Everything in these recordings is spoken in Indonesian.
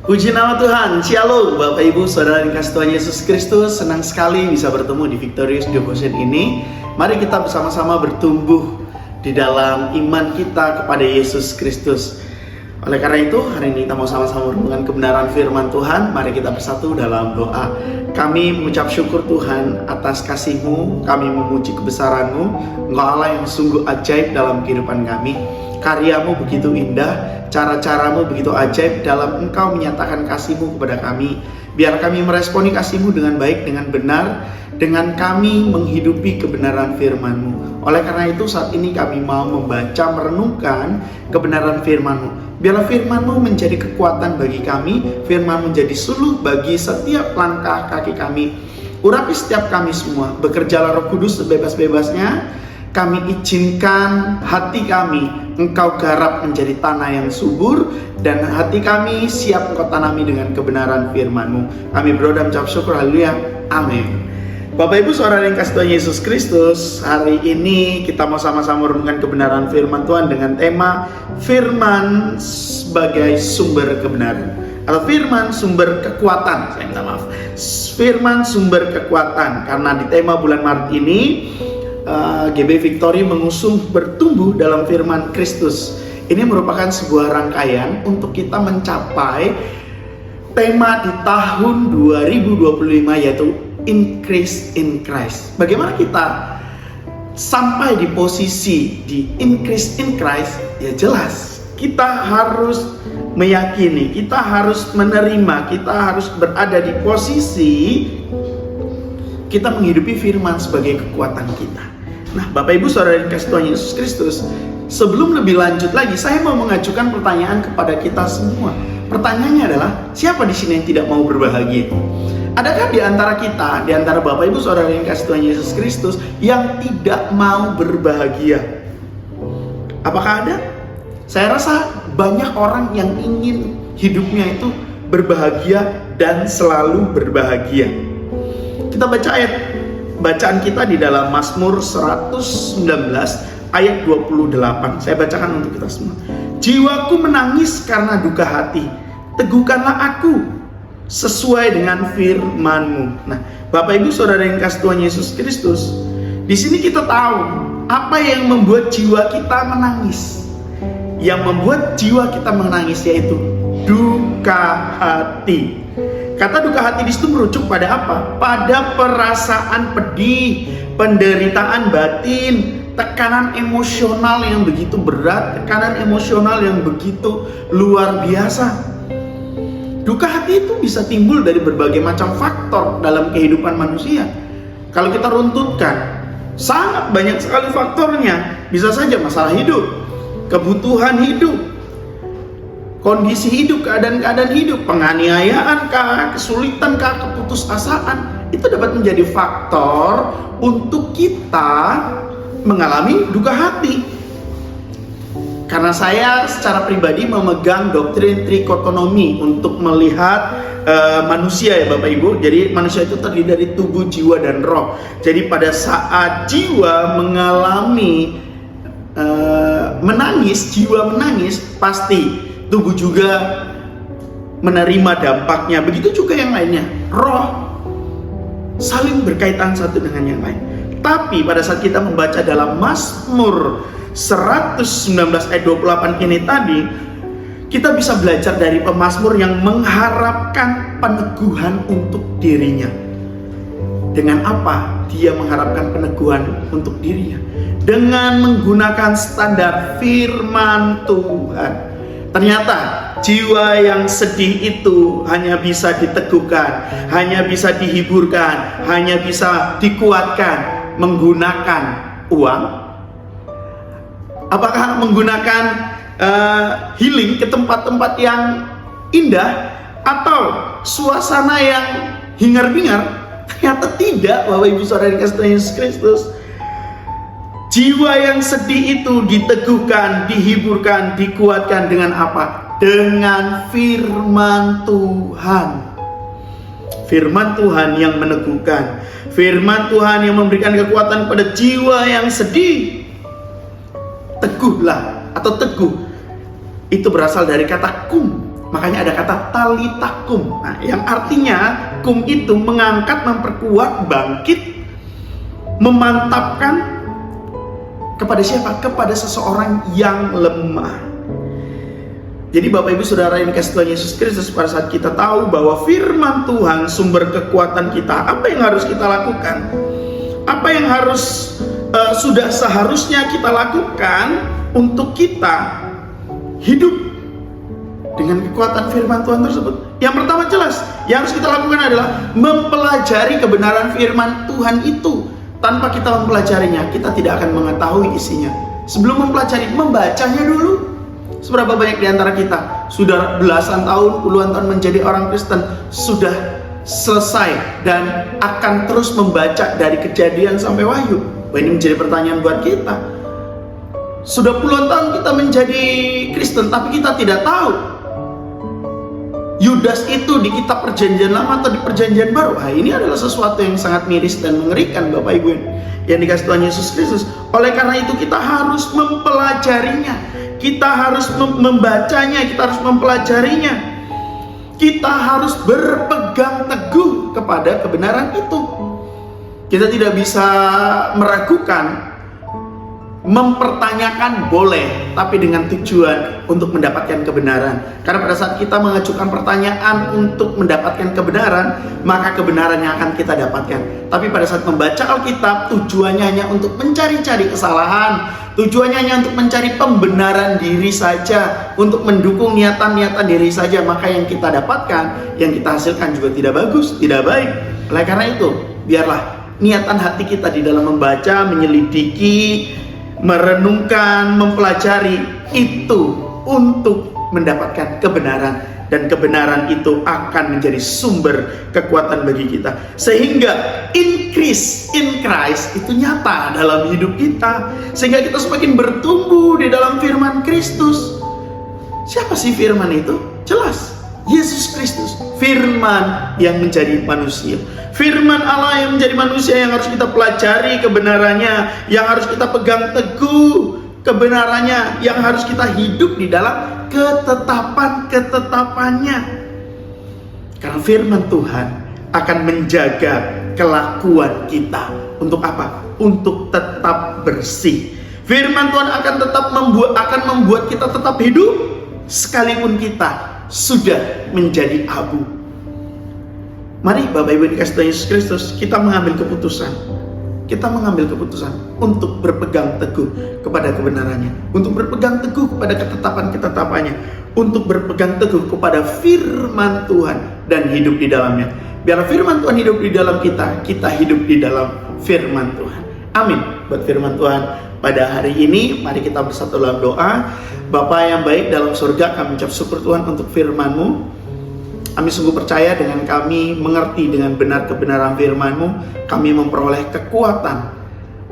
Puji nama Tuhan, Shalom Bapak Ibu Saudara dikasih Tuhan Yesus Kristus. Senang sekali bisa bertemu di Victorious Devotion ini. Mari kita bersama-sama bertumbuh di dalam iman kita kepada Yesus Kristus. Oleh karena itu, hari ini kita mau sama-sama merenungkan kebenaran firman Tuhan. Mari kita bersatu dalam doa. Kami mengucap syukur Tuhan atas kasih-Mu. Kami memuji kebesaran-Mu. Engkau Allah yang sungguh ajaib dalam kehidupan kami. Karya-Mu begitu indah, cara-caramu begitu ajaib dalam Engkau menyatakan kasih-Mu kepada kami. Biar kami meresponi kasih-Mu dengan baik, dengan benar, dengan kami menghidupi kebenaran firman-Mu. Oleh karena itu saat ini kami mau membaca, merenungkan kebenaran firman-Mu. Biarlah firman-Mu menjadi kekuatan bagi kami, firman menjadi suluh bagi setiap langkah kaki kami. Urapi setiap kami semua, bekerjalah Roh Kudus sebebas-bebasnya. Kami izinkan hati kami Engkau garap menjadi tanah yang subur, dan hati kami siap Engkau tanami dengan kebenaran firman-Mu. Kami berdoa dan mengucap syukur, haleluya, amin. Bapak Ibu Saudara yang kasih Tuhan Yesus Kristus, hari ini kita mau sama-sama merenungkan kebenaran firman Tuhan dengan tema firman sebagai sumber kebenaran, atau firman sumber kekuatan. Saya minta maaf, firman sumber kekuatan, karena di tema bulan Maret ini GB Victory mengusung bertumbuh dalam firman Kristus. Ini merupakan sebuah rangkaian untuk kita mencapai tema di tahun 2025, yaitu Increase in Christ. Bagaimana kita sampai di posisi di Increase in Christ? Ya jelas, kita harus meyakini, kita harus menerima, kita harus berada di posisi kita menghidupi firman sebagai kekuatan kita. Nah, Bapak Ibu Saudara yang dikasih Tuhan Yesus Kristus, sebelum lebih lanjut lagi, saya mau mengajukan pertanyaan kepada kita semua. Pertanyaannya adalah, siapa di sini yang tidak mau berbahagia? Adakah di antara kita, di antara Bapak Ibu Saudara yang dikasih Tuhan Yesus Kristus, yang tidak mau berbahagia? Apakah ada? Saya rasa banyak orang yang ingin hidupnya itu berbahagia dan selalu berbahagia. Kita baca ayat bacaan kita di dalam Mazmur 119 ayat 28. Saya bacakan untuk kita semua. Jiwaku menangis karena duka hati. Teguhkanlah aku sesuai dengan firman-Mu. Nah, Bapak Ibu Saudara yang kasih Tuhan Yesus Kristus, di sini kita tahu apa yang membuat jiwa kita menangis. Yang membuat jiwa kita menangis yaitu duka hati. Kata duka hati di situ merujuk pada apa? Pada perasaan pedih, penderitaan batin, tekanan emosional yang begitu berat, tekanan emosional yang begitu luar biasa. Duka hati itu bisa timbul dari berbagai macam faktor dalam kehidupan manusia. Kalau kita runtutkan, sangat banyak sekali faktornya. Bisa saja masalah hidup, kebutuhan hidup, kondisi hidup, keadaan-keadaan hidup, penganiayaan kah, kesulitan kah, keputusasaan, itu dapat menjadi faktor untuk kita mengalami duka hati. Karena saya secara pribadi memegang doktrin trikotonomi untuk melihat manusia, ya Bapak Ibu. Jadi manusia itu terdiri dari tubuh, jiwa, dan roh. Jadi pada saat jiwa mengalami menangis, jiwa menangis, pasti tubuh juga menerima dampaknya. Begitu juga yang lainnya. Roh saling berkaitan satu dengan yang lain. Tapi pada saat kita membaca dalam Mazmur 119 ayat 28 ini tadi, kita bisa belajar dari pemazmur yang mengharapkan peneguhan untuk dirinya. Dengan apa dia mengharapkan peneguhan untuk dirinya? Dengan menggunakan standar firman Tuhan. Ternyata jiwa yang sedih itu hanya bisa diteguhkan, hanya bisa dihiburkan, hanya bisa dikuatkan menggunakan uang. Apakah menggunakan healing ke tempat-tempat yang indah atau suasana yang hingar-bingar? Ternyata tidak, Bapak Ibu Saudara yang dikasihi Tuhan Yesus Kristus. Jiwa yang sedih itu diteguhkan, dihiburkan, dikuatkan dengan apa? Dengan firman Tuhan. Firman Tuhan yang meneguhkan, firman Tuhan yang memberikan kekuatan pada jiwa yang sedih. Teguhlah atau teguh itu berasal dari kata kum. Makanya ada kata talitakum. Nah, yang artinya kum itu mengangkat, memperkuat, bangkit, memantapkan kepada siapa? Kepada seseorang yang lemah. Jadi Bapak Ibu Saudara yang dikasihi Tuhan Yesus Kristus, pada saat kita tahu bahwa firman Tuhan sumber kekuatan kita, apa yang harus kita lakukan? Apa yang harus sudah seharusnya kita lakukan untuk kita hidup dengan kekuatan firman Tuhan tersebut? Yang pertama jelas, yang harus kita lakukan adalah mempelajari kebenaran firman Tuhan itu. Tanpa kita mempelajarinya, kita tidak akan mengetahui isinya. Sebelum mempelajari, membacanya dulu. Seberapa banyak di antara kita sudah belasan tahun, puluhan tahun menjadi orang Kristen, sudah selesai dan akan terus membaca dari Kejadian sampai Wahyu? Ini menjadi pertanyaan buat kita. Sudah puluhan tahun kita menjadi Kristen, tapi kita tidak tahu Yudas itu di kitab Perjanjian Lama atau di Perjanjian Baru. Ini adalah sesuatu yang sangat miris dan mengerikan, Bapak Ibu yang dikasihi Tuhan Yesus Kristus. Oleh karena itu kita harus mempelajarinya, kita harus membacanya, kita harus mempelajarinya, kita harus berpegang teguh kepada kebenaran itu. Kita tidak bisa meragukan. Mempertanyakan boleh, tapi dengan tujuan untuk mendapatkan kebenaran. Karena pada saat kita mengajukan pertanyaan untuk mendapatkan kebenaran, maka kebenaran yang akan kita dapatkan. Tapi pada saat membaca Alkitab, tujuannya hanya untuk mencari-cari kesalahan, tujuannya hanya untuk mencari pembenaran diri saja, untuk mendukung niatan-niatan diri saja, maka yang kita dapatkan, yang kita hasilkan juga tidak bagus, tidak baik. Oleh karena itu, biarlah niatan hati kita di dalam membaca, menyelidiki, merenungkan, mempelajari itu untuk mendapatkan kebenaran, dan kebenaran itu akan menjadi sumber kekuatan bagi kita, sehingga increase in Christ itu nyata dalam hidup kita, sehingga kita semakin bertumbuh di dalam firman Kristus. Siapa sih firman itu? Jelas, Yesus Kristus, firman yang menjadi manusia. Firman Allah yang menjadi manusia, yang harus kita pelajari kebenarannya, yang harus kita pegang teguh kebenarannya, yang harus kita hidup di dalam ketetapan-ketetapannya. Karena firman Tuhan akan menjaga kelakuan kita. Untuk apa? Untuk tetap bersih. Firman Tuhan akan membuat kita tetap hidup sekalipun kita sudah menjadi abu. Mari Bapak Ibu dikasihi Tuhan Yesus Kristus, kita mengambil keputusan. Kita mengambil keputusan untuk berpegang teguh kepada kebenarannya, untuk berpegang teguh kepada ketetapan-ketetapannya, untuk berpegang teguh kepada firman Tuhan dan hidup di dalamnya. Biar firman Tuhan hidup di dalam kita, kita hidup di dalam firman Tuhan. Amin. Buat firman Tuhan pada hari ini, mari kita bersatu dalam doa. Bapa yang baik dalam surga, kami ucap syukur Tuhan untuk firman-Mu. Kami sungguh percaya dengan kami mengerti dengan benar kebenaran firman-Mu, kami memperoleh kekuatan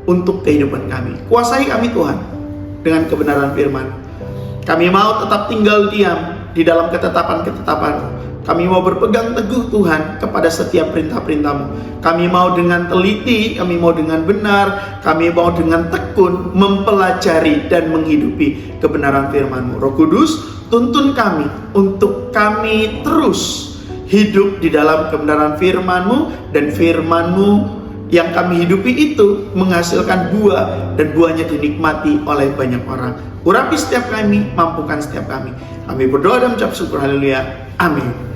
untuk kehidupan kami. Kuasai kami Tuhan dengan kebenaran firman. Kami mau tetap tinggal diam di dalam ketetapan-ketetapan. Kami mau berpegang teguh Tuhan kepada setiap perintah-perintah-Mu. Kami mau dengan teliti, kami mau dengan benar, kami mau dengan tekun mempelajari dan menghidupi kebenaran firman-Mu. Roh Kudus, tuntun kami untuk kami terus hidup di dalam kebenaran firman-Mu, dan firman-Mu yang kami hidupi itu menghasilkan buah, dan buahnya dinikmati oleh banyak orang. Urapi setiap kami, mampukan setiap kami. Kami berdoa dan mengucap syukur, haleluya, amin.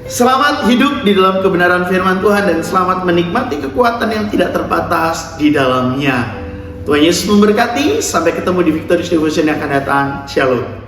Selamat hidup di dalam kebenaran firman Tuhan, dan selamat menikmati kekuatan yang tidak terbatas di dalamnya. Tuhan Yesus memberkati. Sampai ketemu di Victorious Devotion yang akan datang. Shalom.